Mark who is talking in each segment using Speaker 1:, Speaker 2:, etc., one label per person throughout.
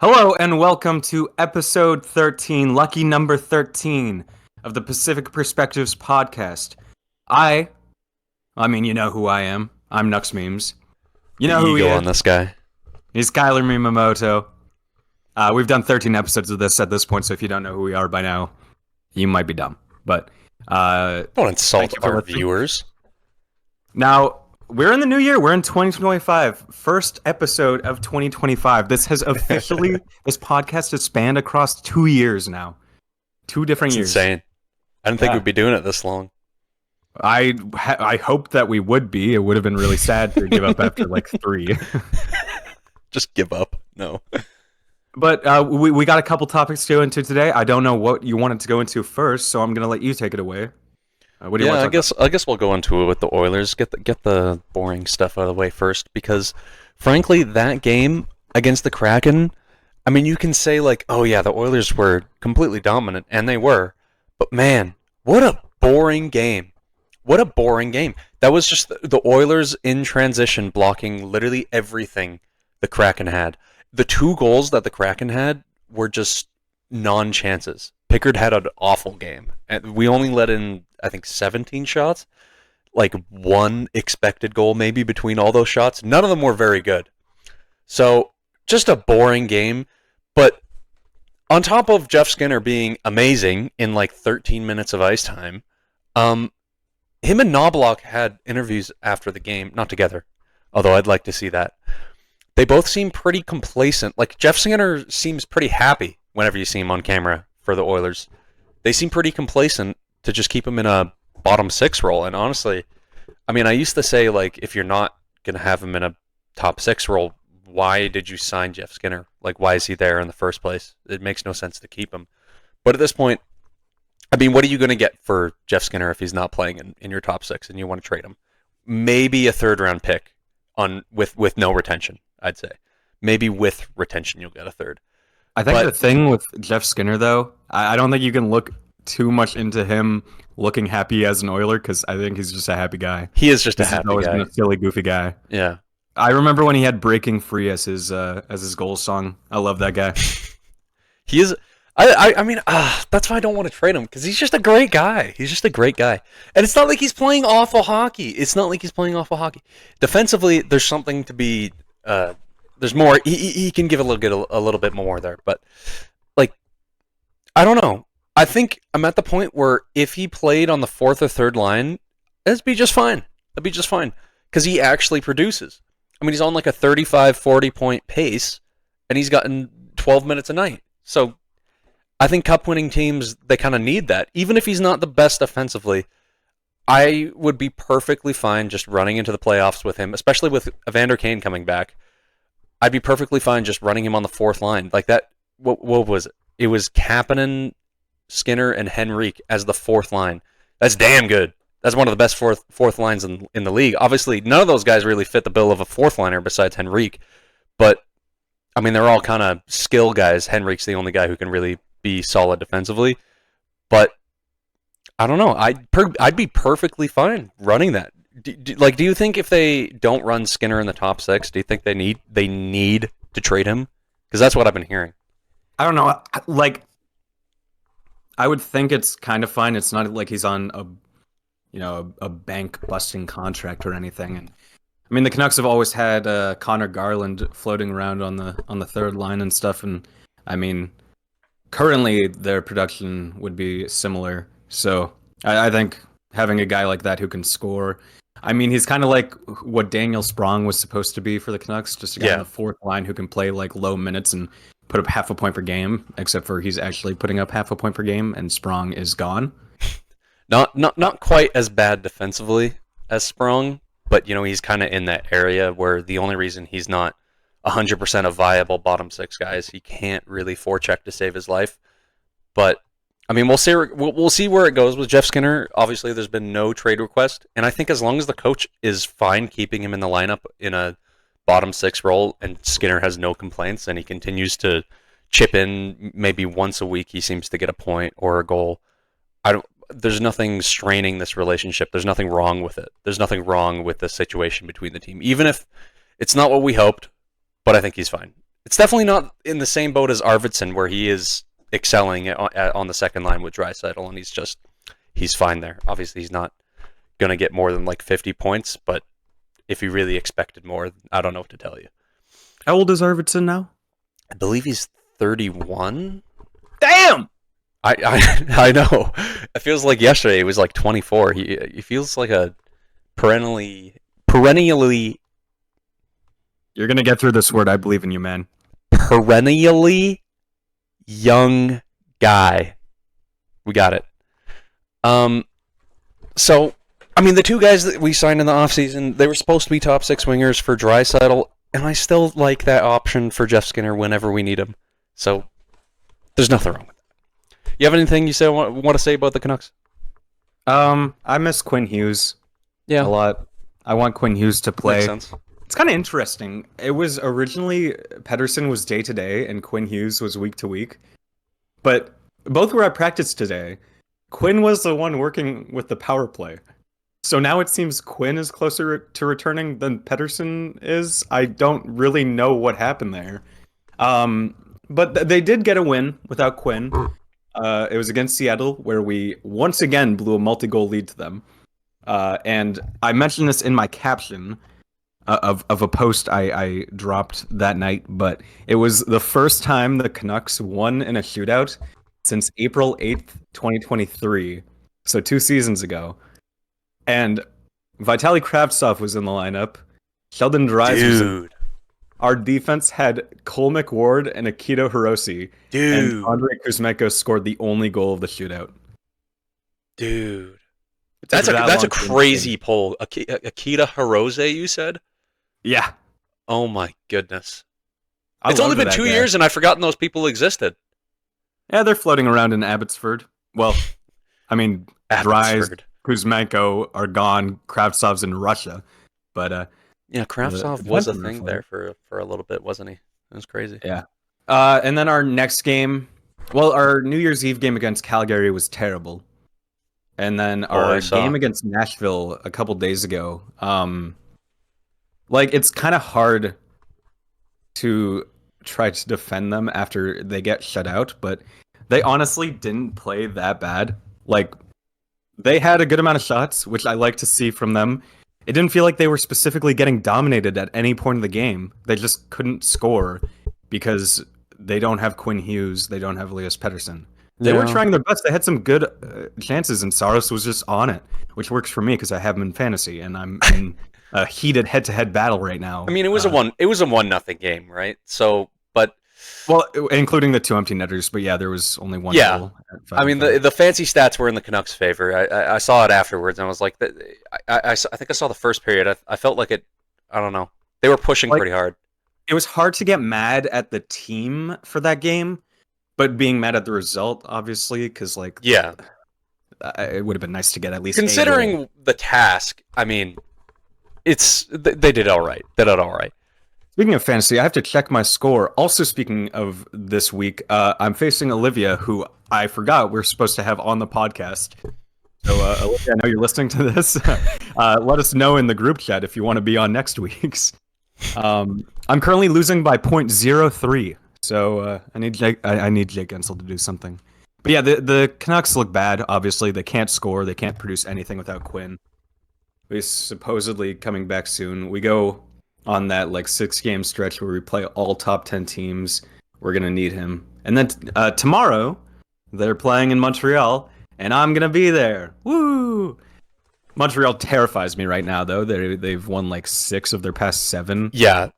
Speaker 1: Hello and welcome to episode 13, lucky number 13 of the Pacific Perspectives podcast. I mean, you know who I am. I'm Nux Memes. You
Speaker 2: The
Speaker 1: know who he
Speaker 2: ego
Speaker 1: is.
Speaker 2: on this guy.
Speaker 1: He's Kyler Mimamoto. We've done 13 episodes of this at this point, so if you don't know who we are by now, you might be dumb. But
Speaker 2: Don't insult
Speaker 1: thank you for
Speaker 2: our
Speaker 1: listening.
Speaker 2: viewers.
Speaker 1: Now, we're in the new year. We're in 2025. First episode of 2025. This has officially, this podcast has spanned across 2 years now. 2 different
Speaker 2: It's
Speaker 1: years.
Speaker 2: insane. I didn't think
Speaker 1: Yeah.
Speaker 2: we'd be doing it this long.
Speaker 1: I hoped that we would be. It would have been really sad to give up after like 3.
Speaker 2: Just give up. No.
Speaker 1: But we got a couple topics to go into today. I don't know what you wanted to go into first, so I'm going to let you take it away. What do you
Speaker 2: Yeah,
Speaker 1: want to talk
Speaker 2: I guess we'll go into it with the Oilers. Get the boring stuff out of the way first, because frankly, that game against the Kraken, I mean, you can say like, oh yeah, the Oilers were completely dominant, and they were, but man, what a boring game. What a boring game. That was just the Oilers in transition blocking literally everything the Kraken had. The 2 goals that the Kraken had were just non-chances. Pickard had an awful game. And we only let in, I think, 17 shots. Like 1 expected goal maybe between all those shots. None of them were very good. So, just a boring game. But on top of Jeff Skinner being amazing in like 13 minutes of ice time, him and Knobloch had interviews after the game, not together, although I'd like to see that. They both seem pretty complacent. Like, Jeff Skinner seems pretty happy whenever you see him on camera for the Oilers. They seem pretty complacent to just keep him in a bottom 6 role. And honestly, I mean, I used to say, like, if you're not going to have him in a top 6 role, why did you sign Jeff Skinner? Like, why is he there in the first place? It makes no sense to keep him. But at this point, I mean, what are you going to get for Jeff Skinner if he's not playing in your top 6 and you want to trade him? Maybe a 3rd-round pick with no retention, I'd say. Maybe with retention you'll get a 3rd.
Speaker 1: I think
Speaker 2: But-
Speaker 1: the thing with Jeff Skinner, though, I don't think you can look too much into him looking happy as an Oiler, because I think he's just a happy guy.
Speaker 2: He is just a
Speaker 1: He's
Speaker 2: happy
Speaker 1: always been
Speaker 2: guy.
Speaker 1: a silly, goofy guy.
Speaker 2: Yeah.
Speaker 1: I remember when he had "Breaking Free" as his goal song. I love that guy.
Speaker 2: He is. I mean, that's why I don't want to trade him, because he's just a great guy. He's just a great guy. And it's not like he's playing awful hockey. Defensively, there's something to be. There's more. He can give a little bit more there. But, like, I don't know. I think I'm at the point where if he played on the 4th or 3rd line, that'd be just fine. That'd be just fine. Because he actually produces. I mean, he's on like a 35, 40-point pace, and he's gotten 12 minutes a night. So I think cup-winning teams, they kind of need that. Even if he's not the best offensively, I would be perfectly fine just running into the playoffs with him, especially with Evander Kane coming back. I'd be perfectly fine just running him on the 4th line. Like that, what was it? It was Kapanen, Skinner, and Henrique as the 4th line. That's damn good. That's one of the best fourth lines in the league. Obviously, none of those guys really fit the bill of a 4th liner besides Henrique. But, I mean, they're all kind of skill guys. Henrique's the only guy who can really be solid defensively. But, I don't know. I'd be perfectly fine running that. Do you think if they don't run Skinner in the top 6, do you think they need to trade him? Because that's what I've been hearing.
Speaker 1: I don't know. Like, I would think it's kind of fine. It's not like he's on a bank busting contract or anything. And I mean, the Canucks have always had Connor Garland floating around on the 3rd line and stuff. And I mean, currently their production would be similar. So I think having a guy like that who can score. I mean, he's kind of like what Daniel Sprong was supposed to be for the Canucks, just a guy on the 4th line who can play like low minutes and put up half a point per game, except for he's actually putting up half a point per game, and Sprong is gone.
Speaker 2: Not quite as bad defensively as Sprong, but he's kind of in that area where the only reason he's not 100% a viable bottom 6 guy is he can't really forecheck to save his life. But I mean, we'll see where it goes with Jeff Skinner. Obviously, there's been no trade request, and I think as long as the coach is fine keeping him in the lineup in a bottom 6 role, and Skinner has no complaints, and he continues to chip in maybe once a week, he seems to get a point or a goal. There's nothing straining this relationship. There's nothing wrong with it. There's nothing wrong with the situation between the team, even if it's not what we hoped. But I think he's fine. It's definitely not in the same boat as Arvidsson, where he is excelling on the second line with Draisaitl, and he's fine there. Obviously, he's not gonna get more than like 50 points, but if he really expected more, I don't know what to tell you.
Speaker 1: How old is Arvidsson now?
Speaker 2: I believe he's 31.
Speaker 1: Damn!
Speaker 2: I know. It feels like yesterday he was like 24. He feels like a perennially.
Speaker 1: You're gonna get through this word. I believe in you, man.
Speaker 2: Perennially young guy. We got it. So, I mean, the two guys that we signed in the offseason, they were supposed to be top six wingers for Draisaitl, and I still like that option for Jeff Skinner whenever we need him. So, there's nothing wrong with that. You have anything you want to say about the Canucks?
Speaker 1: I miss Quinn Hughes a lot. I want Quinn Hughes to play.
Speaker 2: Makes sense.
Speaker 1: It's kind of interesting. It was originally Pettersson was day to day and Quinn Hughes was week to week, but both were at practice today. Quinn was the one working with the power play. So now it seems Quinn is closer to returning than Pettersson is. I don't really know what happened there. But they did get a win without Quinn. It was against Seattle, where we once again blew a multi-goal lead to them. And I mentioned this in my caption of a post I dropped that night, but it was the first time the Canucks won in a shootout since April 8th, 2023. So 2 seasons ago. And Vitaly Kravtsov was in the lineup. Sheldon Dries was in. Our defense had Cole McWard and Akito Hiroshi. And Andrei Kuzmenko scored the only goal of the shootout.
Speaker 2: Dude. That's a crazy poll. Akita Hirose, you said?
Speaker 1: Yeah.
Speaker 2: Oh my goodness. It's only been 2 years and I've forgotten those people existed.
Speaker 1: Yeah, they're floating around in Abbotsford. Well, I mean, Dries, Kuzmenko are gone. Kravtsov's in Russia. But
Speaker 2: yeah, Kravtsov was a thing there for a little bit, wasn't he? It was crazy.
Speaker 1: Yeah. And then our next game, well, our New Year's Eve game against Calgary was terrible. And then our game against Nashville a couple days ago, like, it's kind of hard to try to defend them after they get shut out, but they honestly didn't play that bad. Like, they had a good amount of shots, which I like to see from them. It didn't feel like they were specifically getting dominated at any point of the game. They just couldn't score because they don't have Quinn Hughes, they don't have Elias Pettersson. They were trying their best. They had some good chances, and Saros was just on it, which works for me because I have him in fantasy, and I'm in a heated head-to-head battle right now.
Speaker 2: I mean, it was a 1-0 game, right? So, but
Speaker 1: well, including the 2 empty netters, but yeah, there was only one goal.
Speaker 2: I mean, the fancy stats were in the Canucks' favor. I saw it afterwards, and I was like, I think I saw the first period. I felt like it. I don't know. They were pushing pretty hard.
Speaker 1: It was hard to get mad at the team for that game. But being mad at the result, obviously, because it would have been nice to get at least.
Speaker 2: Considering the task, I mean, they did all right. They did all right.
Speaker 1: Speaking of fantasy, I have to check my score. Also, speaking of this week, I'm facing Olivia, who I forgot we're supposed to have on the podcast. So, Olivia, I know you're listening to this. Let us know in the group chat if you want to be on next week's. I'm currently losing by 0.03. So I need Jake Gensel to do something. But yeah, the Canucks look bad. Obviously, they can't score. They can't produce anything without Quinn. He's supposedly coming back soon. We go on that 6-game stretch where we play all top 10 teams. We're gonna need him. And then tomorrow they're playing in Montreal, and I'm gonna be there. Woo! Montreal terrifies me right now, though. They've won 6 of their past 7.
Speaker 2: Yeah.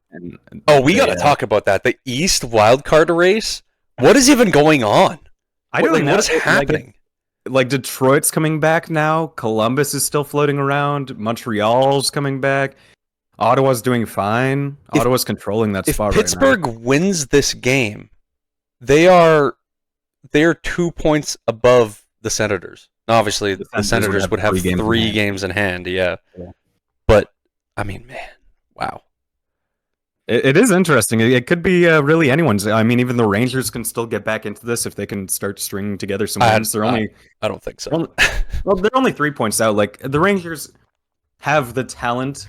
Speaker 2: We got to talk about that. The East wildcard race? What is even going on?
Speaker 1: I don't know.
Speaker 2: What is happening?
Speaker 1: Detroit's coming back now. Columbus is still floating around. Montreal's coming back. Ottawa's doing fine. Ottawa's controlling that spot right now. If
Speaker 2: Pittsburgh wins this game, they are 2 points above the Senators. Obviously, the Senators would have 3 games in hand, yeah. But, I mean, man, wow.
Speaker 1: It is interesting. It could be really anyone's. I mean, even the Rangers can still get back into this if they can start stringing together some wins.
Speaker 2: I don't think so.
Speaker 1: Well, they're only 3 points out. The Rangers have the talent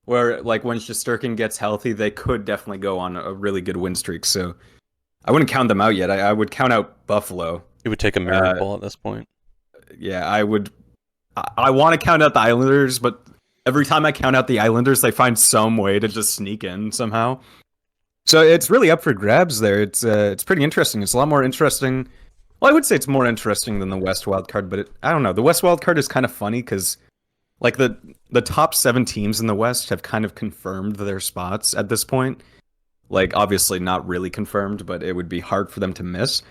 Speaker 1: where like when Shesterkin gets healthy, they could definitely go on a really good win streak. So I wouldn't count them out yet. I would count out Buffalo.
Speaker 2: It would take a miracle at this point.
Speaker 1: Yeah, I would. I want to count out the Islanders, but every time I count out the Islanders, they find some way to just sneak in somehow. So it's really up for grabs there. It's pretty interesting. It's a lot more interesting. Well, I would say it's more interesting than the West wildcard, but I don't know. The West wildcard is kind of funny because like the top 7 teams in the West have kind of confirmed their spots at this point. Like obviously not really confirmed, but it would be hard for them to miss.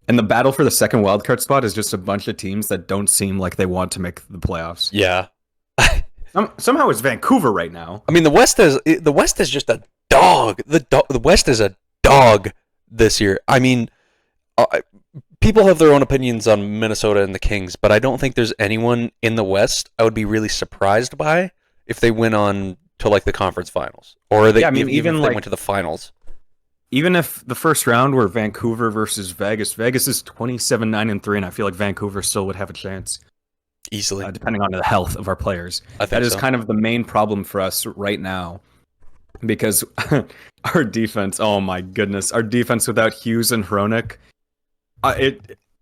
Speaker 1: And the battle for the second wildcard spot is just a bunch of teams that don't seem like they want to make the playoffs.
Speaker 2: Yeah.
Speaker 1: Somehow it's Vancouver right now.
Speaker 2: I mean, the West is just a dog. The West is a dog this year. I mean, people have their own opinions on Minnesota and the Kings, but I don't think there's anyone in the West I would be really surprised by if they went on to like the conference finals, or they, even if they went to the finals.
Speaker 1: Even if the first round were Vancouver versus Vegas, Vegas is 27-9-3, and I feel like Vancouver still would have a chance.
Speaker 2: Easily.
Speaker 1: Depending on the health of our players.
Speaker 2: That
Speaker 1: is kind of the main problem for us right now. Because our defense, oh my goodness, our defense without Hughes and Hronik,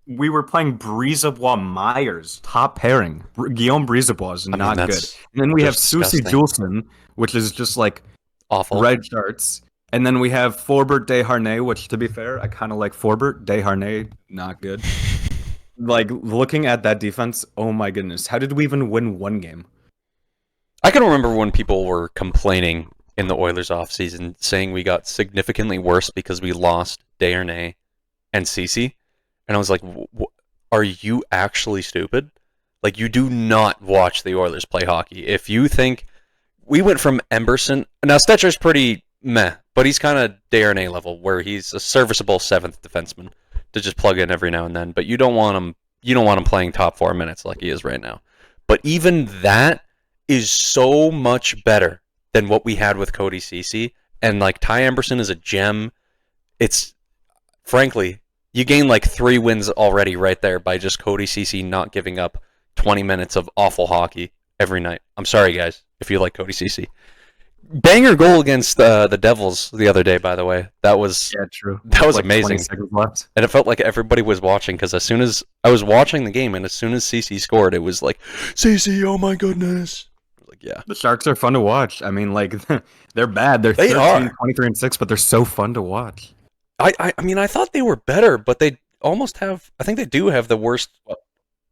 Speaker 1: we were playing Brisebois Myers, top pairing. Guillaume Brisebois is not good. And then we have Susie Juleson, which is just like
Speaker 2: awful.
Speaker 1: Red charts. And then we have Forbert Desharnais, which, to be fair, I kind of like Forbert. Desharnais, not good. Like, looking at that defense, oh my goodness. How did we even win one game?
Speaker 2: I can remember when people were complaining in the Oilers offseason, saying we got significantly worse because we lost Desharnais and Ceci. And I was like, are you actually stupid? Like, you do not watch the Oilers play hockey. If you think... We went from Emberson... Now, Stetcher's pretty meh, but he's kind of Desharnais level, where he's a serviceable 7th defenseman to just plug in every now and then. But you don't want him playing top 4 minutes like he is right now. But even that is so much better than what we had with Cody Ceci. And like Ty Emberson is a gem. It's frankly, you gain like 3 wins already right there by just Cody Ceci not giving up 20 minutes of awful hockey every night. I'm sorry, guys, if you like Cody Ceci. Banger goal against the Devils the other day, by the way. That was
Speaker 1: true.
Speaker 2: That was
Speaker 1: like
Speaker 2: amazing. And it felt like everybody was watching, because as soon as I was watching the game, and as soon as Ceci scored, it was like, Ceci, oh my goodness. Like, yeah.
Speaker 1: The Sharks are fun to watch. I mean, like, they're bad. They're 13, 23-6, but they're so fun to watch.
Speaker 2: I mean, I thought they were better, but they almost have... I think they do have the worst...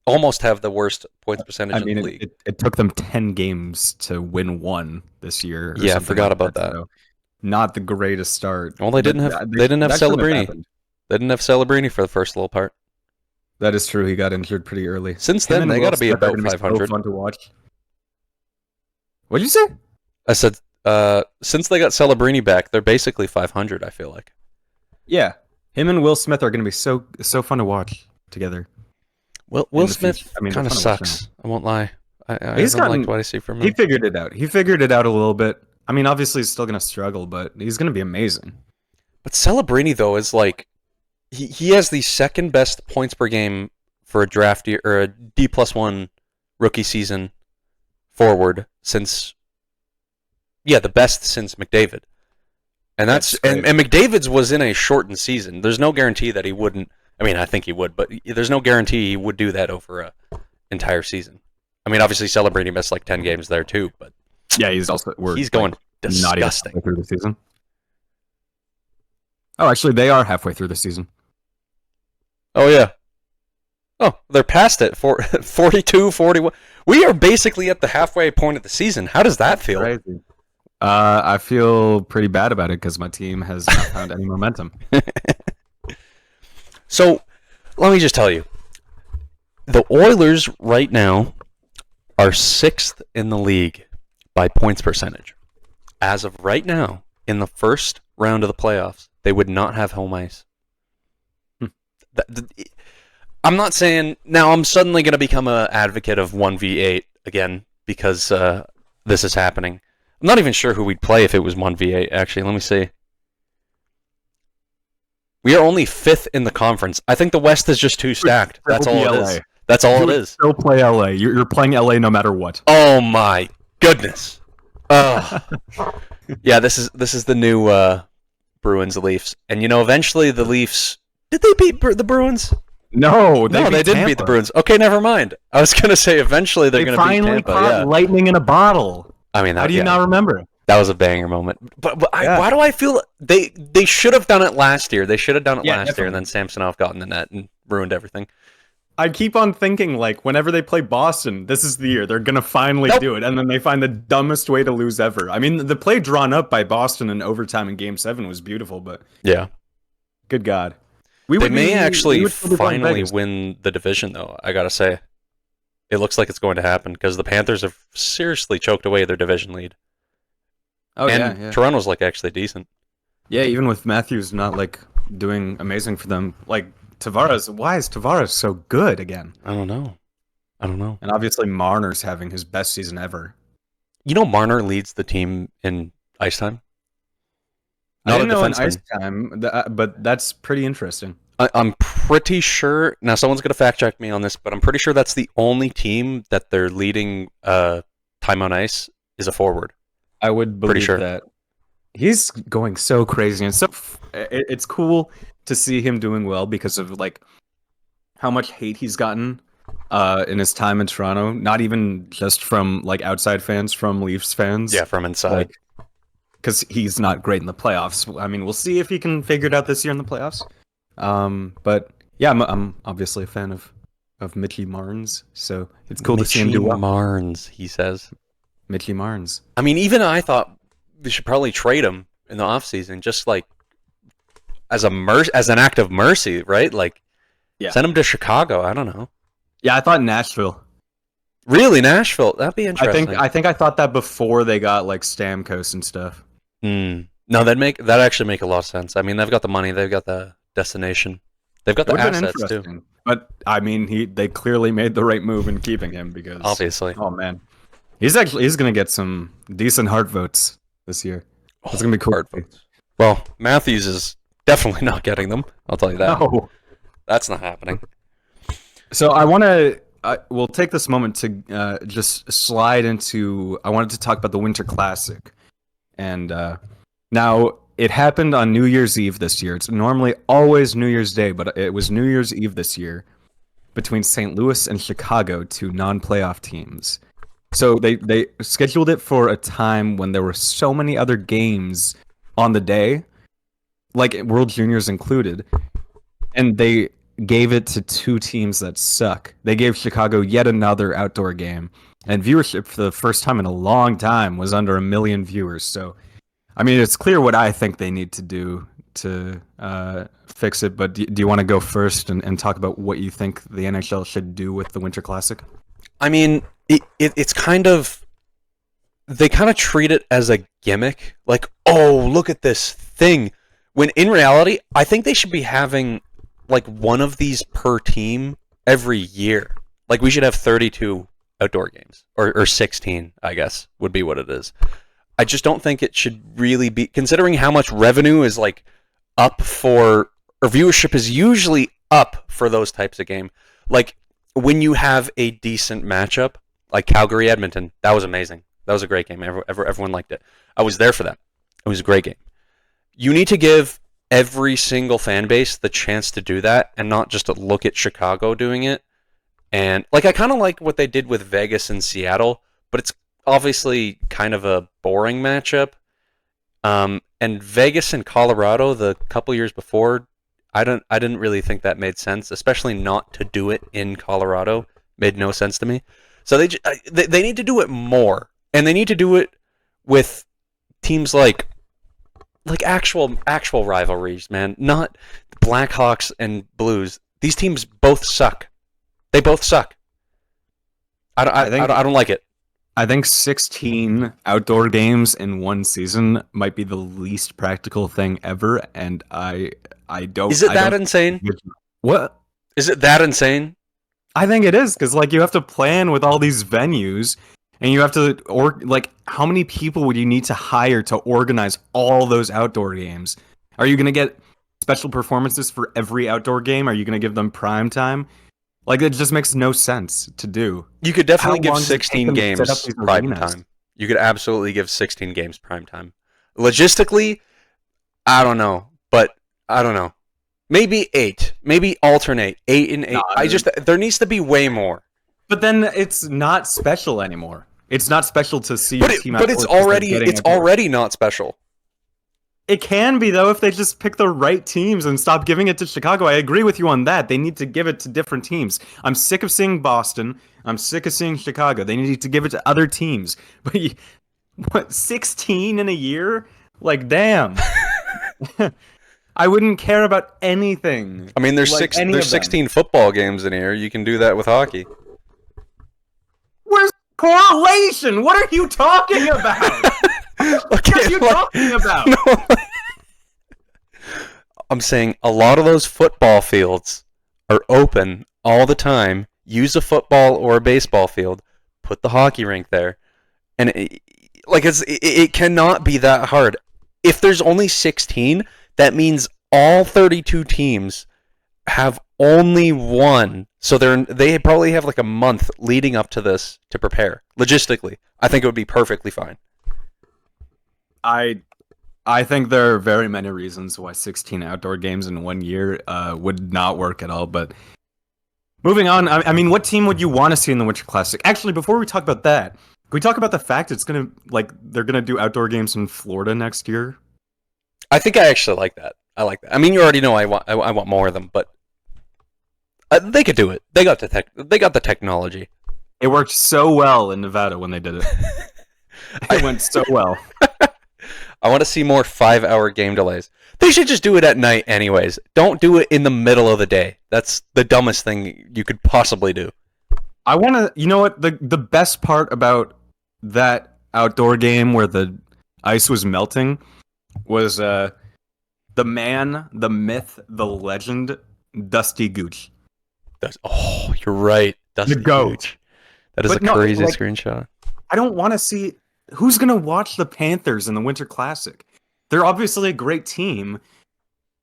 Speaker 2: Almost have the worst points percentage in the league.
Speaker 1: It took them 10 games to win 1 this year.
Speaker 2: Yeah, I forgot about that.
Speaker 1: So not the greatest start.
Speaker 2: Well, they didn't have Celebrini. They didn't have Celebrini for the first little part.
Speaker 1: That is true. He got injured pretty early.
Speaker 2: Since then, they got to be about 500.
Speaker 1: So fun to watch. What did you say?
Speaker 2: I said, since they got Celebrini back, they're basically 500. I feel like.
Speaker 1: Yeah, him and Will Smith are going to be so fun to watch together.
Speaker 2: Well, Will Smith kind of sucks. I won't lie. I haven't liked what I see from him.
Speaker 1: He figured it out. He figured it out a little bit. I mean, obviously he's still going to struggle, but he's going to be amazing.
Speaker 2: But Celebrini, though, is like... He has the second best points per game for a draft year, or a D+1 rookie season forward since... Yeah, the best since McDavid. And that's and McDavid's was in a shortened season. There's no guarantee that he wouldn't... I mean, I think he would, but there's no guarantee he would do that over an entire season. I mean, obviously, Celebrini missed like 10 games there too, but
Speaker 1: yeah, he's
Speaker 2: going disgusting
Speaker 1: halfway through the season. Oh, actually, they are halfway through the season.
Speaker 2: Oh yeah. Oh, they're past it. 42, 41. We are basically at the halfway point of the season. How does that feel?
Speaker 1: Crazy. I feel pretty bad about it because my team has not found any momentum.
Speaker 2: So, let me just tell you. The Oilers right now are 6th in the league by points percentage. As of right now, in the first round of the playoffs, they would not have home ice. I'm not saying... Now, I'm suddenly going to become an advocate of 1v8 again because this is happening. I'm not even sure who we'd play if it was 1v8, actually. Let me see. We are only 5th in the conference. I think the West is just too stacked. That's all it is. That's all it is.
Speaker 1: Still play LA. You're playing LA no matter what.
Speaker 2: Oh my goodness. Oh, yeah. This is the new Bruins Leafs, and eventually the Leafs did they beat the Bruins?
Speaker 1: No,
Speaker 2: No, they didn't beat the
Speaker 1: Tampa.
Speaker 2: Bruins. Okay, never mind. I was gonna say eventually they're
Speaker 1: They
Speaker 2: gonna beat
Speaker 1: finally
Speaker 2: Tampa.
Speaker 1: caught
Speaker 2: Yeah,
Speaker 1: lightning in a bottle.
Speaker 2: I mean
Speaker 1: How
Speaker 2: that.
Speaker 1: do you
Speaker 2: Yeah,
Speaker 1: not remember?
Speaker 2: that was a banger moment. But
Speaker 1: Yeah.
Speaker 2: why do I feel they should have done it last year? They should have done it
Speaker 1: Yeah,
Speaker 2: last year, and
Speaker 1: definitely.
Speaker 2: then Samsonov got in the net and ruined everything.
Speaker 1: I keep on thinking like whenever they play Boston, this is the year they're gonna finally
Speaker 2: Nope.
Speaker 1: do it, and then they find the dumbest way to lose ever. I mean, the play drawn up by Boston in overtime in Game 7 was beautiful, but
Speaker 2: Yeah.
Speaker 1: good God,
Speaker 2: They may actually
Speaker 1: we would still be playing
Speaker 2: finally
Speaker 1: Vegas.
Speaker 2: win the division, though. I gotta say, it looks like it's going to happen because the Panthers have seriously choked away their division lead,
Speaker 1: Oh
Speaker 2: and
Speaker 1: yeah.
Speaker 2: Toronto's like actually decent.
Speaker 1: Yeah, even with Matthews not like doing amazing for them, like Tavares. Why is Tavares so good again?
Speaker 2: I don't know.
Speaker 1: And obviously Marner's having his best season ever.
Speaker 2: Marner leads the team in ice time.
Speaker 1: I
Speaker 2: Not
Speaker 1: didn't
Speaker 2: a
Speaker 1: know in ice
Speaker 2: defenseman.
Speaker 1: time, but that's pretty interesting.
Speaker 2: I'm pretty sure. Now, someone's gonna fact check me on this, but I'm pretty sure that's the only team that their leading time on ice is a forward.
Speaker 1: I would
Speaker 2: Pretty
Speaker 1: believe
Speaker 2: sure.
Speaker 1: that. He's going so crazy and it's cool to see him doing well because of like how much hate he's gotten in his time in Toronto, not even just from like outside fans, from Leafs fans.
Speaker 2: Yeah, from inside.
Speaker 1: Like because he's not great in the playoffs. I mean, we'll see if he can figure it out this year in the playoffs. But yeah, I'm obviously a fan of Mitchie Marnes, so it's cool to see him do well.
Speaker 2: Marnes, he says.
Speaker 1: Mitchie Marnes.
Speaker 2: I mean, even I thought we should probably trade him in the offseason, just like as an act of mercy, right? Like,
Speaker 1: Yeah.
Speaker 2: send him to Chicago. I don't know.
Speaker 1: Yeah, I thought Nashville.
Speaker 2: Really, Nashville? That'd be interesting.
Speaker 1: I think I thought that before they got like Stamkos and stuff.
Speaker 2: No, that actually make a lot of sense. I mean, they've got the money, they've got the destination, they've got
Speaker 1: It
Speaker 2: the
Speaker 1: would have been
Speaker 2: assets too.
Speaker 1: interesting. But I mean, they clearly made the right move in keeping him because
Speaker 2: Obviously.
Speaker 1: oh man, he's gonna get some decent heart votes this year. It's gonna be cool.
Speaker 2: Hard votes. Well, Matthews is definitely not getting them. I'll tell you that.
Speaker 1: No.
Speaker 2: That's not happening.
Speaker 1: So I want to. We'll take this moment to just slide into. I wanted to talk about the Winter Classic, and now it happened on New Year's Eve this year. It's normally always New Year's Day, but it was New Year's Eve this year between St. Louis and Chicago, two non-playoff teams. So they scheduled it for a time when there were so many other games on the day, like World Juniors included, and they gave it to two teams that suck. They gave Chicago yet another outdoor game, and viewership for the first time in a long time was under 1 million viewers. So, I mean, it's clear what I think they need to do to fix it. But do you want to go first and talk about what you think the NHL should do with the Winter Classic?
Speaker 2: I mean, it's kind of, they kind of treat it as a gimmick, like, oh, look at this thing, when in reality, I think they should be having like one of these per team every year. Like, we should have 32 outdoor games, or 16, I guess, would be what it is. I just don't think it should really be, considering how much revenue is like up for, or viewership is usually up for those types of game. Like, when you have a decent matchup, like Calgary Edmonton, that was amazing. That was a great game. Everyone liked it. I was there for that. It was a great game. You need to give every single fan base the chance to do that, and not just to look at Chicago doing it. And like, I kind of like what they did with Vegas and Seattle, but it's obviously kind of a boring matchup. And Vegas and Colorado, the couple years before, I didn't really think that made sense, especially not to do it in Colorado. Made no sense to me. So they need to do it more, and they need to do it with teams like actual rivalries, man. Not Blackhawks and Blues. These teams both suck. They both suck. I don't like it.
Speaker 1: I think 16 outdoor games in one season might be the least practical thing ever, and I don't.
Speaker 2: Is it that insane?
Speaker 1: What?
Speaker 2: Is it that insane?
Speaker 1: I think it is, because like you have to plan with all these venues, and you have to how many people would you need to hire to organize all those outdoor games? Are you going to get special performances for every outdoor game? Are you going to give them prime time? Like, it just makes no sense to do.
Speaker 2: You could definitely
Speaker 1: How
Speaker 2: give
Speaker 1: long does it take
Speaker 2: 16
Speaker 1: them to set up
Speaker 2: games
Speaker 1: these
Speaker 2: prime
Speaker 1: arenas?
Speaker 2: time. You could absolutely give 16 games prime time. Logistically, I don't know, but I don't know. Maybe 8. Maybe alternate 8 and 8.
Speaker 1: No,
Speaker 2: There needs to be way more.
Speaker 1: but then it's not special anymore. It's not special to see your team
Speaker 2: But it's already not special.
Speaker 1: It can be, though, if they just pick the right teams and stop giving it to Chicago. I agree with you on that. They need to give it to different teams. I'm sick of seeing Boston. I'm sick of seeing Chicago. They need to give it to other teams. But what, 16 in a year? Like, damn. I wouldn't care about anything.
Speaker 2: I mean, there's 16 football games in here. You can do that with hockey.
Speaker 1: Where's correlation? What are you talking about? What are you talking about?
Speaker 2: No, I'm saying a lot of those football fields are open all the time. Use a football or a baseball field. Put the hockey rink there, and it cannot be that hard. If there's only 16, that means all 32 teams have only one. So they probably have like a month leading up to this to prepare. Logistically, I think it would be perfectly fine.
Speaker 1: I think there are very many reasons why 16 outdoor games in 1 year would not work at all. But moving on, I mean, what team would you want to see in the Winter Classic? Actually, before we talk about that, can we talk about the fact they're gonna do outdoor games in Florida next year?
Speaker 2: I think I actually like that. I like that. I mean, you already know I want more of them, but they could do it. They got the technology.
Speaker 1: It worked so well in Nevada when they did it. It went so well.
Speaker 2: I want to see more 5-hour game delays. They should just do it at night anyways. Don't do it in the middle of the day. That's the dumbest thing you could possibly do.
Speaker 1: I want to, you know what, the best part about that outdoor game where the ice was melting was the man, the myth, the legend, Dusty Gooch.
Speaker 2: Oh, you're right. Dusty
Speaker 1: the GOAT.
Speaker 2: Gooch. That is a crazy screenshot.
Speaker 1: I don't want to see... Who's going to watch the Panthers in the Winter Classic? They're obviously a great team,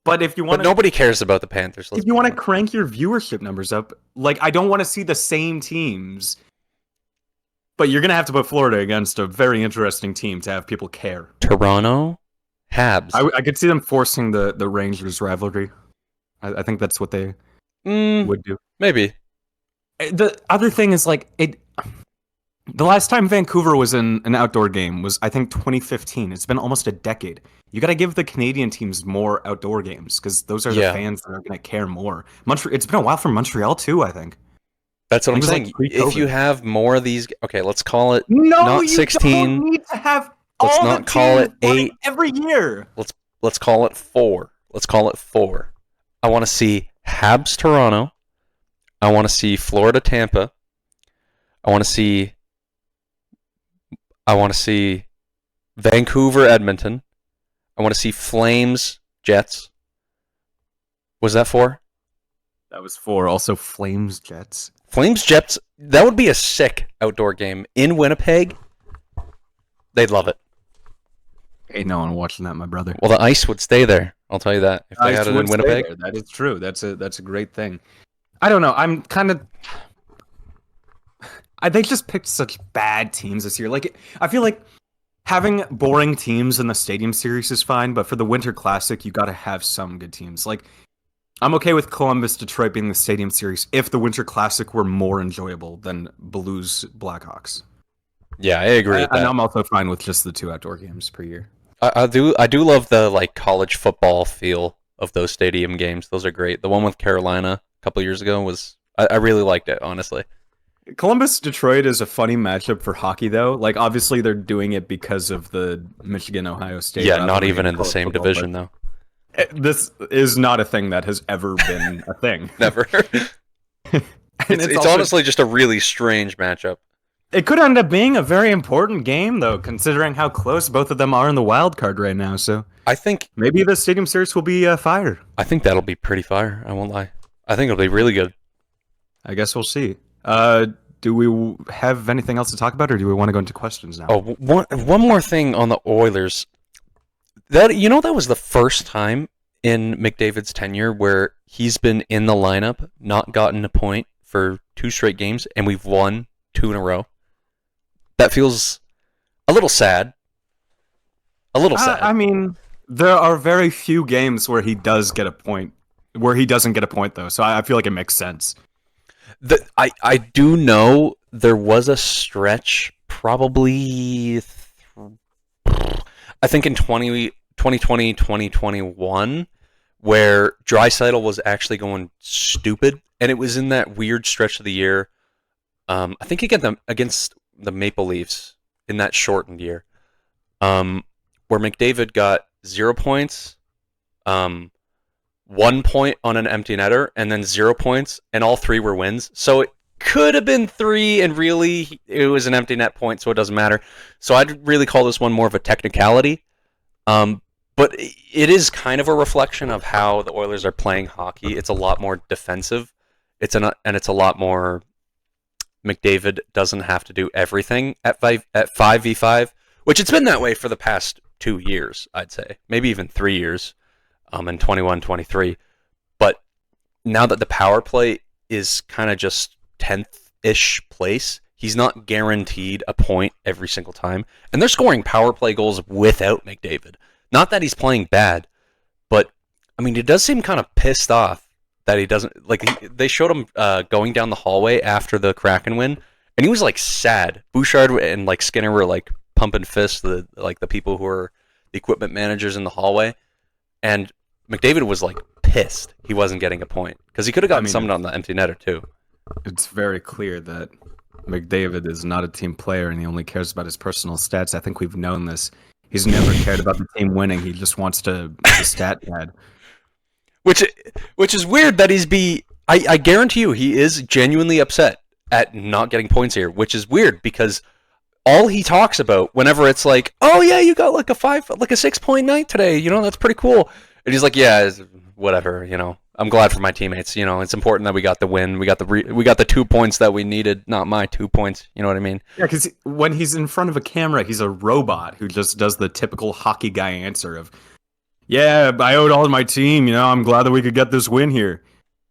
Speaker 1: but if you want,
Speaker 2: but nobody cares about the Panthers.
Speaker 1: If you want to crank your viewership numbers up, I don't want to see the same teams. But you're going to have to put Florida against a very interesting team to have people care.
Speaker 2: Toronto, Habs.
Speaker 1: I could see them forcing the Rangers rivalry. I think that's what they would do.
Speaker 2: Maybe.
Speaker 1: The other thing is the last time Vancouver was in an outdoor game was, I think, 2015. It's been almost a decade. You got to give the Canadian teams more outdoor games because those are the fans that are going to care more. It's been a while for Montreal too, I think.
Speaker 2: That's what I'm saying. If you have more of these, okay, let's call it not 16.
Speaker 1: You don't need to have
Speaker 2: let's
Speaker 1: all
Speaker 2: not
Speaker 1: the
Speaker 2: call it 8
Speaker 1: every year.
Speaker 2: Let's call it 4. Let's call it 4. I want to see Habs Toronto. I want to see Florida Tampa. I want to see Vancouver, Edmonton. I want to see Flames, Jets. Was that 4?
Speaker 1: That was 4. Also, Flames, Jets.
Speaker 2: Flames, Jets. That would be a sick outdoor game in Winnipeg. They'd love it.
Speaker 1: Ain't no one watching that, my brother.
Speaker 2: Well, the ice would stay there. I'll tell you that. If they had it in Winnipeg.
Speaker 1: That is true. That's a great thing. I don't know. I'm kind of... They just picked such bad teams this year. I feel like having boring teams in the Stadium Series is fine, but for the Winter Classic, you got to have some good teams. I'm okay with Columbus, Detroit being the Stadium Series if the Winter Classic were more enjoyable than Blues, Blackhawks.
Speaker 2: Yeah, I agree with that.
Speaker 1: And I'm also fine with just the 2 outdoor games per year.
Speaker 2: I do love the college football feel of those stadium games. Those are great. The one with Carolina a couple years ago was I really liked it, honestly.
Speaker 1: Columbus Detroit is a funny matchup for hockey, though. Obviously, they're doing it because of the Michigan Ohio State.
Speaker 2: Yeah, not even in the same division, though.
Speaker 1: This is not a thing that has ever been a thing.
Speaker 2: Never. It's honestly just a really strange matchup.
Speaker 1: It could end up being a very important game, though, considering how close both of them are in the wild card right now. So
Speaker 2: I think
Speaker 1: maybe the Stadium Series will be fire.
Speaker 2: I think that'll be pretty fire. I won't lie. I think it'll be really good.
Speaker 1: I guess we'll see. Do we have anything else to talk about, or do we want to go into questions now?
Speaker 2: Oh, one more thing on the Oilers. That was the first time in McDavid's tenure where he's been in the lineup, not gotten a point for 2 straight games, and we've won 2 in a row. That feels A little sad. A little sad.
Speaker 1: I mean, there are very few games where he does get a point, where he doesn't get a point though. So I feel like it makes sense.
Speaker 2: I do know there was a stretch, probably, I think in 2020, 2021, where Draisaitl was actually going stupid, and it was in that weird stretch of the year. I think against the Maple Leafs in that shortened year, where McDavid got 0 points, 1 point on an empty netter, and then 0 points, and all three were wins. So it could have been 3, and really it was an empty net point, so it doesn't matter. So I'd really call this one more of a technicality. But it is kind of a reflection of how the Oilers are playing hockey. It's a lot more defensive. It's a lot more. McDavid doesn't have to do everything at 5v5, which it's been that way for the past 2 years, I'd say, maybe even 3 years, in 21-23. But now that the power play is kind of just 10th-ish place, he's not guaranteed a point every single time, and they're scoring power play goals without McDavid. Not that he's playing bad, but I mean, he does seem kind of pissed off that he doesn't like. They showed him going down the hallway after the Kraken win, and he was like sad. Bouchard and like Skinner were like pumping fists, the people who are the equipment managers in the hallway, and McDavid was like pissed he wasn't getting a point because he could have gotten something on the empty netter too.
Speaker 1: It's very clear that McDavid is not a team player and he only cares about his personal stats. I think we've known this. He's never cared about the team winning. He just wants to stat pad. Which is weird that I guarantee you he is genuinely upset at not getting points here, which is weird because all he talks about whenever it's like, oh yeah, you got like a 6-point night today, that's pretty cool. And he's like, yeah, whatever, I'm glad for my teammates. It's important that we got the win. We got the 2 points that we needed, not my 2 points. You know what I mean? Yeah, because when he's in front of a camera, he's a robot who just does the typical hockey guy answer of, yeah, I owed all of my team. I'm glad that we could get this win here.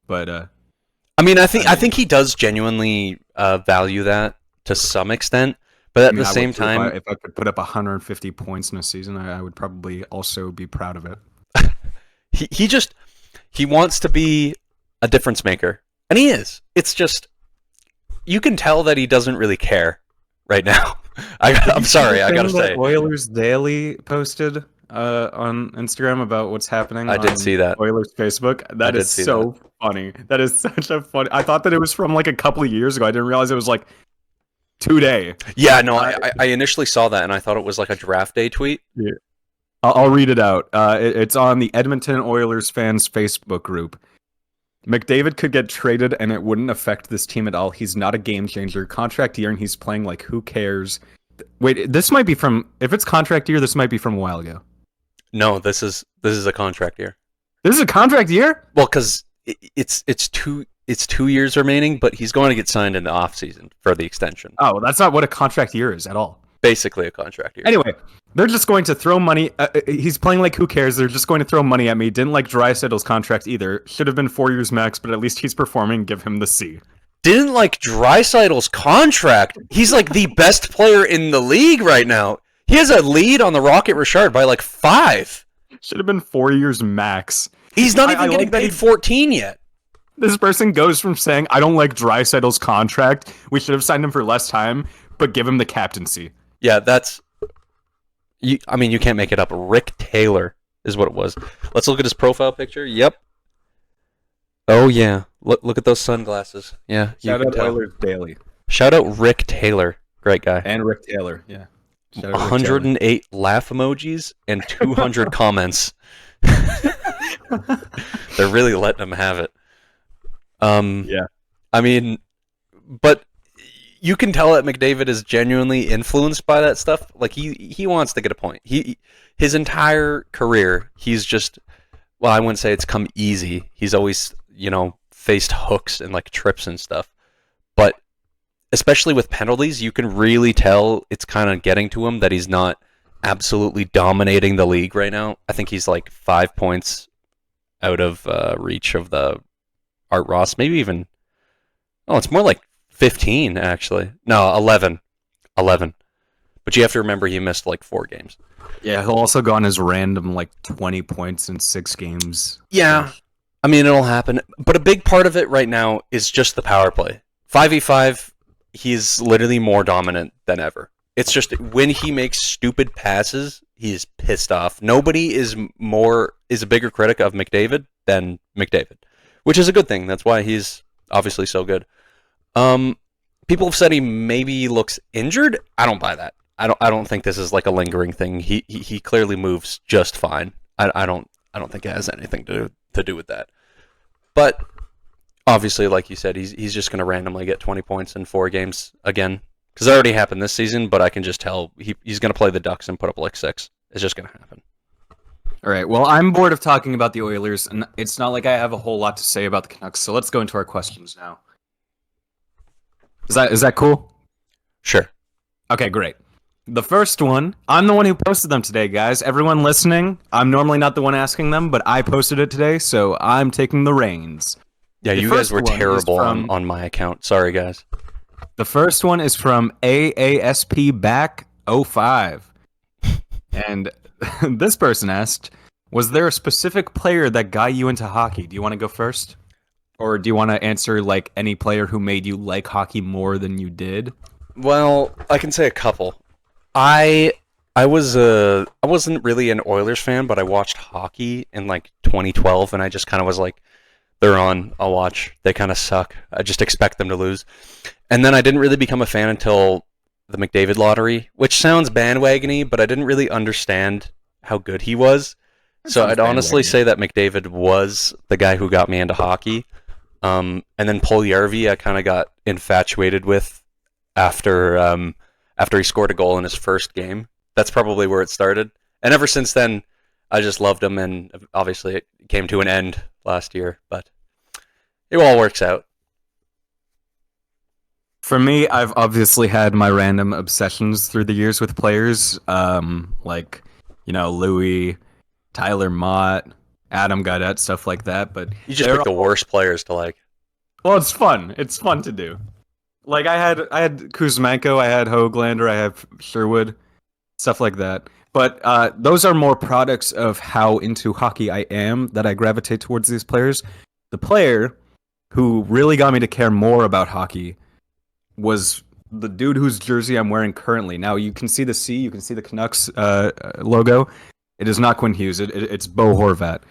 Speaker 1: But
Speaker 2: I mean, I think he does genuinely value that to some extent. But at the same time,
Speaker 1: if I could put up 150 points in a season, I would probably also be proud of it.
Speaker 2: He wants to be a difference maker, and he is. It's just you can tell that he doesn't really care right now. I'm sorry, I gotta say.
Speaker 1: Oilers Daily posted on Instagram about what's happening.
Speaker 2: I did see that.
Speaker 1: Oilers Facebook. That is so funny. That is such a funny. I thought that it was from like a couple of years ago. I didn't realize it was like today.
Speaker 2: Yeah, no, I initially saw that and I thought it was like a draft day tweet.
Speaker 1: Yeah. I'll read it out. It's on the Edmonton Oilers fans Facebook group. McDavid could get traded and it wouldn't affect this team at all. He's not a game changer. Contract year and he's playing like who cares? Wait, this might be from, if it's contract year, this might be from a while ago.
Speaker 2: No, this is a contract year.
Speaker 1: This is a contract year?
Speaker 2: Well, because it's 2 years remaining, but he's going to get signed in the offseason for the extension.
Speaker 1: Oh, well, that's not what a contract year is at all.
Speaker 2: Basically a contract year.
Speaker 1: Anyway, they're just going to throw money. He's playing like who cares? They're just going to throw money at me. Didn't like Draisaitl's contract either. Should have been 4 years max, but at least he's performing. Give him the C.
Speaker 2: Didn't like Draisaitl's contract. He's like the best player in the league right now. He has a lead on the Rocket Richard by like 5.
Speaker 1: Should have been 4 years max.
Speaker 2: He's not even getting paid 14 yet.
Speaker 1: This person goes from saying, I don't like Draisaitl's contract. We should have signed him for less time, but give him the captaincy.
Speaker 2: Yeah, that's... you can't make it up. Rick Taylor is what it was. Let's look at his profile picture. Yep. Oh, yeah. Look at those sunglasses. Yeah,
Speaker 1: Shout out Oilers Daily.
Speaker 2: Shout out Rick Taylor. Great guy.
Speaker 1: And Rick Taylor, yeah.
Speaker 2: 108 laugh emojis and 200 comments. They're really letting him have it.
Speaker 1: Yeah.
Speaker 2: I mean, but you can tell that McDavid is genuinely influenced by that stuff. Like he wants to get a point. His entire career, he's just, well, I wouldn't say it's come easy. He's always, faced hooks and like trips and stuff. But especially with penalties, you can really tell it's kind of getting to him that he's not absolutely dominating the league right now. I think he's like 5 points out of reach of the Art Ross. Maybe even, it's more like 15 actually. No, 11 between But you have to remember he missed like 4 games.
Speaker 1: Yeah, he'll also go on his random like 20 points in 6 games.
Speaker 2: Yeah, I mean it'll happen. But a big part of it right now is just the power play. 5v5, he's literally more dominant than ever. It's just when he makes stupid passes, he's pissed off. Nobody is a bigger critic of McDavid than McDavid, which is a good thing. That's why he's obviously so good. People have said he maybe looks injured. I don't buy that. I don't think this is like a lingering thing. He clearly moves just fine. I don't think it has anything to do with that. But obviously, like you said, he's just going to randomly get 20 points in 4 games again. Because it already happened this season, but I can just tell he's going to play the Ducks and put up like 6. It's just going to happen.
Speaker 1: All right. Well, I'm bored of talking about the Oilers, and it's not like I have a whole lot to say about the Canucks. So let's go into our questions now. Is that cool?
Speaker 2: Sure.
Speaker 1: Okay, great. The first one, I'm the one who posted them today, guys. Everyone listening, I'm normally not the one asking them, but I posted it today, so I'm taking the reins.
Speaker 2: Yeah,
Speaker 1: The
Speaker 2: you guys
Speaker 1: first
Speaker 2: were
Speaker 1: one is
Speaker 2: terrible
Speaker 1: from-
Speaker 2: on my account. Sorry, guys.
Speaker 1: The first one is from AASP back 05. And this person asked, was there a specific player that got you into hockey? Do you want to go first? Or do you want to answer like any player who made you like hockey more than you did?
Speaker 2: Well, I can say a couple. I wasn't really an Oilers fan, but I watched hockey in like 2012, and I just kind of was like, they're on, I'll watch. They kind of suck. I just expect them to lose. And then I didn't really become a fan until the McDavid lottery, which sounds bandwagony, but I didn't really understand how good he was. So I'd honestly say that McDavid was the guy who got me into hockey. And then Puljujärvi I kind of got infatuated with after he scored a goal in his first game. That's probably where it started. And ever since then, I just loved him, and obviously it came to an end last year, but it all works out.
Speaker 1: For me, I've obviously had my random obsessions through the years with players, like, Louis, Tyler Mott, Adam Gaudette, stuff like that. But
Speaker 2: You just pick the worst players to like.
Speaker 1: well, it's fun. It's fun to do. Like I had Kuzmenko, I had Höglander, I have Sherwood, stuff like that. But those are more products of how into hockey I am that I gravitate towards these players. The player who really got me to care more about hockey was the dude whose jersey I'm wearing currently. Now you can see the C, you can see the Canucks logo. It is not Quinn Hughes. It's Bo Horvat.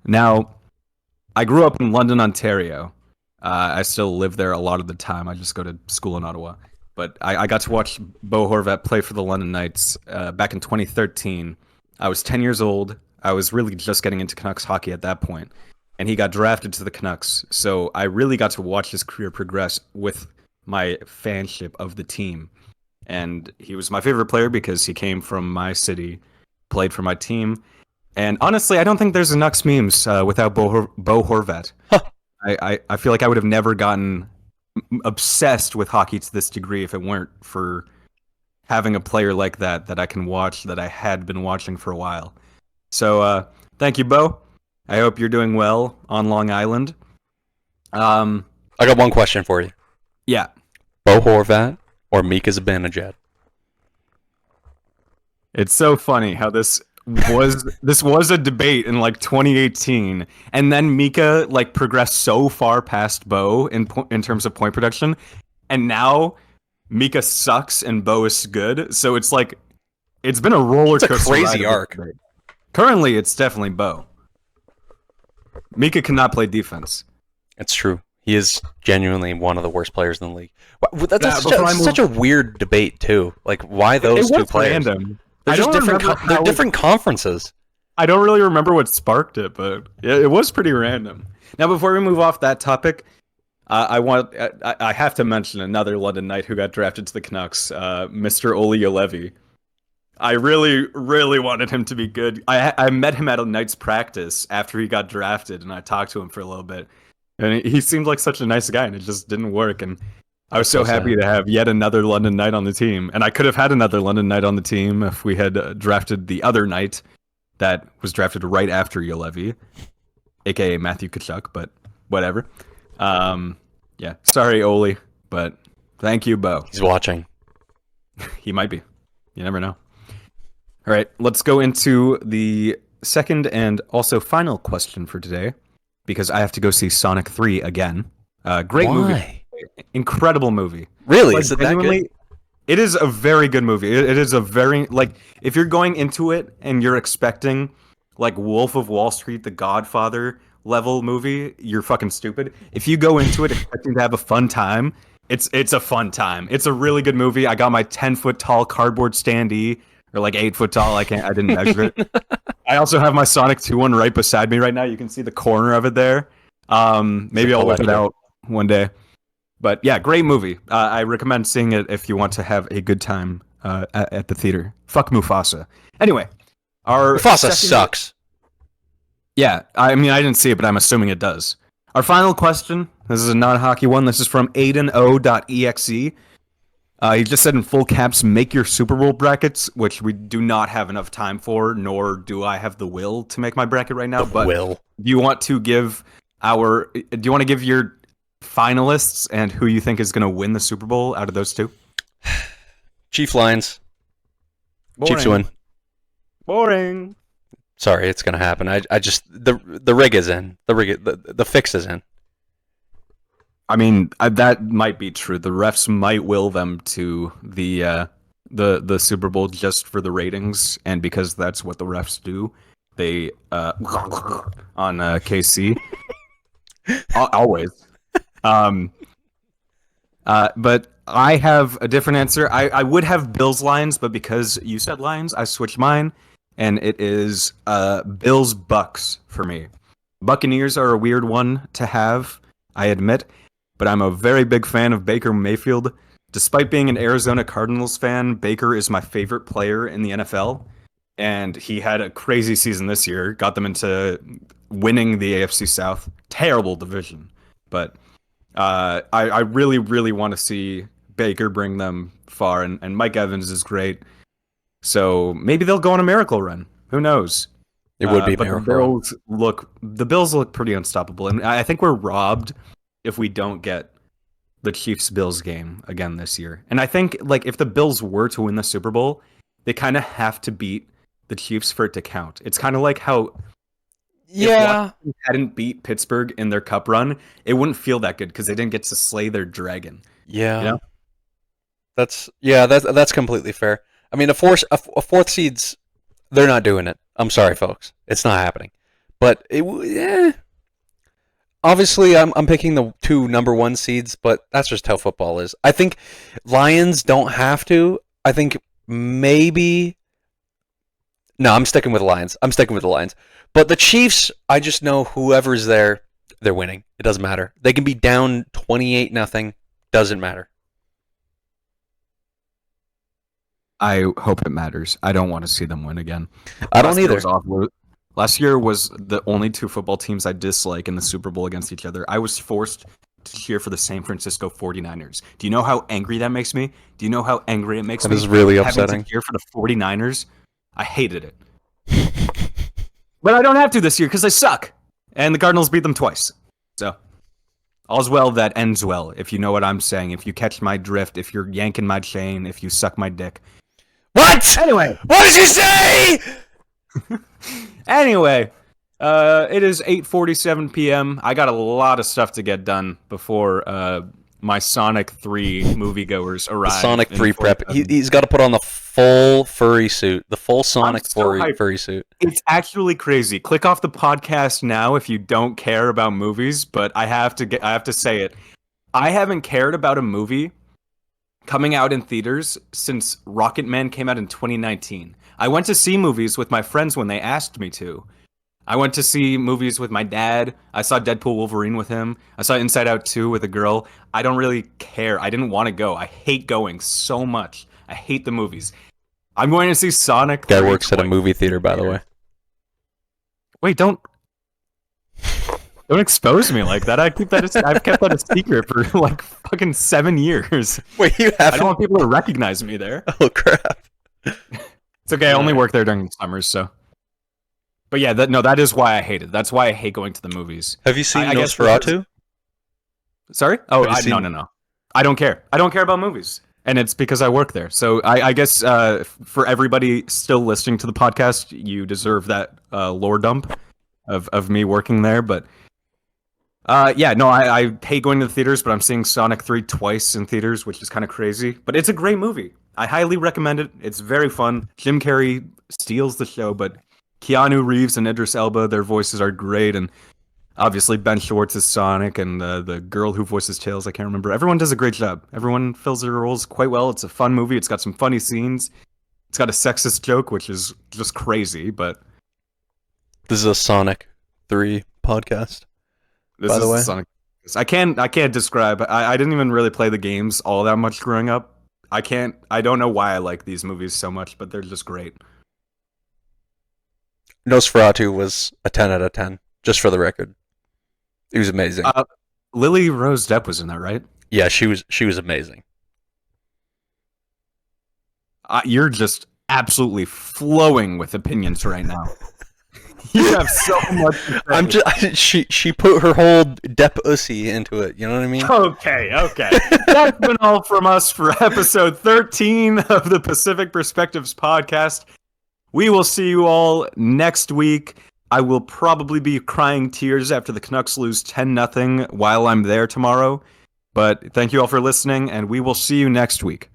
Speaker 1: Now, I grew up in London, Ontario. I still live there a lot of the time. I just go to school in Ottawa. But I got to watch Bo Horvat play for the London Knights back in 2013. I was 10 years old. I was really just getting into Canucks hockey at that point. And he got drafted to the Canucks. So I really got to watch his career progress with my fanship of the team. And he was my favorite player because he came from my city, played for my team. And honestly, I don't think there's enough memes without Bo Horvat.
Speaker 2: Huh.
Speaker 1: I feel like I would have never gotten obsessed with hockey to this degree if it weren't for having a player like that I can watch, that I had been watching for a while. So thank you, Bo. I hope you're doing well on Long Island.
Speaker 2: I got one question for you.
Speaker 1: Yeah.
Speaker 2: Bo Horvat or Mika Zibanejad?
Speaker 1: It's so funny how this was a debate in like 2018, and then Mika like progressed so far past Bo in terms of point production, and now Mika sucks and Bo is good. So it's like it's been a roller coaster.
Speaker 2: It's a crazy arc.
Speaker 1: Currently, it's definitely Bo. Mika cannot play defense.
Speaker 2: It's true. He is genuinely one of the worst players in the league. That's
Speaker 1: Yeah,
Speaker 2: such a weird debate too. Like, why those two players?
Speaker 1: Random.
Speaker 2: They're
Speaker 1: I
Speaker 2: just
Speaker 1: don't
Speaker 2: different.
Speaker 1: remember
Speaker 2: They're
Speaker 1: how
Speaker 2: different conferences.
Speaker 1: I don't really remember what sparked it, but it was pretty random. Now, before we move off that topic, I have to mention another London Knight who got drafted to the Canucks, Mr. Olli Juolevi. I really, really wanted him to be good. I met him at a Knights practice after he got drafted, and I talked to him for a little bit. And he seemed like such a nice guy, and it just didn't work. And I was so happy to have yet another London Knight on the team. And I could have had another London Knight on the team if we had drafted the other Knight that was drafted right after Juolevi, a.k.a. Matthew Tkachuk, but whatever. Yeah, sorry, Oli, but thank you, Bo.
Speaker 2: He's watching.
Speaker 1: He might be. You never know. All right, let's go into the second and also final question for today, because I have to go see Sonic 3 again. Great movie.
Speaker 2: Why?
Speaker 1: Incredible movie.
Speaker 2: Really?
Speaker 1: Like,
Speaker 2: Is it that good?
Speaker 1: genuinely, it is a very good movie. It is a very, like, if you're going into it and you're expecting like Wolf of Wall Street, The Godfather level movie, you're fucking stupid. If you go into it expecting to have a fun time, it's a fun time. It's a really good movie. I got my 10-foot tall cardboard standee, or like 8 foot tall. I didn't measure it. I also have my Sonic 2 one right beside me right now. You can see the corner of it there. Maybe I'll whip it out one day. But yeah, great movie. I recommend seeing it if you want to have a good time at the theater. Fuck Mufasa. Anyway, our
Speaker 2: Mufasa sucks.
Speaker 1: Yeah, I mean, I didn't see it, but I'm assuming it does. Our final question. This is a non-hockey one. This is from AidenO.exe. He just said in full caps, make your Super Bowl brackets, which we do not have enough time for, nor do I have the will to make my bracket right now. But do you want to give your finalists and who you think is going to win the Super Bowl out of those two?
Speaker 2: Chiefs Lions.
Speaker 1: Boring.
Speaker 2: Chiefs win.
Speaker 1: Boring.
Speaker 2: Sorry, it's gonna happen. I just the rig is in. The fix is in.
Speaker 1: I mean, that might be true. The refs might will them to the Super Bowl just for the ratings, and because that's what the refs do. They on KC always. But I have a different answer. I would have Bills Lions, but because you said Lions, I switched mine, and it is Bills Bucks for me. Buccaneers are a weird one to have, I admit, but I'm a very big fan of Baker Mayfield. Despite being an Arizona Cardinals fan, Baker is my favorite player in the NFL, and he had a crazy season this year, got them into winning the AFC South. Terrible division, but I really, really want to see Baker bring them far, and Mike Evans is great. So maybe they'll go on a miracle run. Who knows?
Speaker 2: It would be a
Speaker 1: but
Speaker 2: miracle.
Speaker 1: The Bills look pretty unstoppable, and I think we're robbed if we don't get the Chiefs-Bills game again this year. And I think like if the Bills were to win the Super Bowl, they kind of have to beat the Chiefs for it to count. It's kind of like how if Washington hadn't beat Pittsburgh in their cup run, it wouldn't feel that good because they didn't get to slay their dragon.
Speaker 2: Yeah.
Speaker 1: You know?
Speaker 2: That's completely fair. I mean, a fourth seeds, they're not doing it. I'm sorry, folks. It's not happening. But obviously, I'm picking the two number one seeds, but that's just how football is. I think Lions don't have to. I think maybe. No, I'm sticking with the Lions. But the Chiefs, I just know whoever's there, they're winning. It doesn't matter. They can be down 28-0. Doesn't matter.
Speaker 1: I hope it matters. I don't want to see them win again.
Speaker 2: I don't either.
Speaker 1: Last year was the only two football teams I dislike in the Super Bowl against each other. I was forced to cheer for the San Francisco 49ers. Do you know how angry that makes me? Do you know how angry it makes me?
Speaker 2: That is really
Speaker 1: having
Speaker 2: upsetting.
Speaker 1: to cheer for the 49ers? I hated it. But I don't have to this year because they suck. And the Cardinals beat them twice. So, all's well that ends well, if you know what I'm saying. If you catch my drift, if you're yanking my chain, if you suck my dick.
Speaker 2: What?
Speaker 1: Anyway.
Speaker 2: What did you say?
Speaker 1: Anyway, it is 8:47 p.m. I got a lot of stuff to get done before my Sonic 3 moviegoers arrive.
Speaker 2: The Sonic 3 prep. He's got to put on the full furry suit. The full Sonic furry suit.
Speaker 1: It's actually crazy. Click off the podcast now if you don't care about movies, but I have to say it. I haven't cared about a movie coming out in theaters since Rocket Man came out in 2019. I went to see movies with my friends when they asked me to. I went to see movies with my dad. I saw Deadpool Wolverine with him. I saw Inside Out 2 with a girl. I don't really care. I didn't want to go. I hate going so much. I hate the movies. I'm going to see Sonic.
Speaker 2: Guy works at a movie theater, by the way.
Speaker 1: Wait, don't expose me like that. I've kept that a secret for like fucking 7 years.
Speaker 2: Wait, you
Speaker 1: I
Speaker 2: haven't?
Speaker 1: don't want people to recognize me there.
Speaker 2: Oh crap!
Speaker 1: It's okay. I only work there during the summers, so. But yeah, that is why I hate it. That's why I hate going to the movies.
Speaker 2: Have you seen Nosferatu?
Speaker 1: Sorry? Oh,
Speaker 2: No.
Speaker 1: no. I don't care. I don't care about movies. and it's because I work there. So I guess for everybody still listening to the podcast, you deserve that lore dump of me working there. But yeah, no, I hate going to the theaters, but I'm seeing Sonic 3 twice in theaters, which is kind of crazy. But it's a great movie. I highly recommend it. It's very fun. Jim Carrey steals the show, but Keanu Reeves and Idris Elba, their voices are great, and obviously Ben Schwartz is Sonic, and the girl who voices Tails, I can't remember. Everyone does a great job. Everyone fills their roles quite well. It's a fun movie. It's got some funny scenes. It's got a sexist joke, which is just crazy, but
Speaker 2: This is a Sonic 3 podcast.
Speaker 1: this
Speaker 2: By
Speaker 1: is
Speaker 2: the way.
Speaker 1: Sonic. I can't describe. I didn't even really play the games all that much growing up. I don't know why I like these movies so much, but they're just great.
Speaker 2: Nosferatu was a 10 out of 10, just for the record. He was amazing.
Speaker 1: Lily Rose Depp was in that, right?
Speaker 2: Yeah, she was amazing.
Speaker 1: You're just absolutely flowing with opinions right now. You have so much to say.
Speaker 2: I'm just she put her whole Depp ussy into it. You know what I mean?
Speaker 1: Okay. That's been all from us for episode 13 of the Pacific Perspectives podcast. We will see you all next week. I will probably be crying tears after the Canucks lose 10-0 while I'm there tomorrow. But thank you all for listening, and we will see you next week.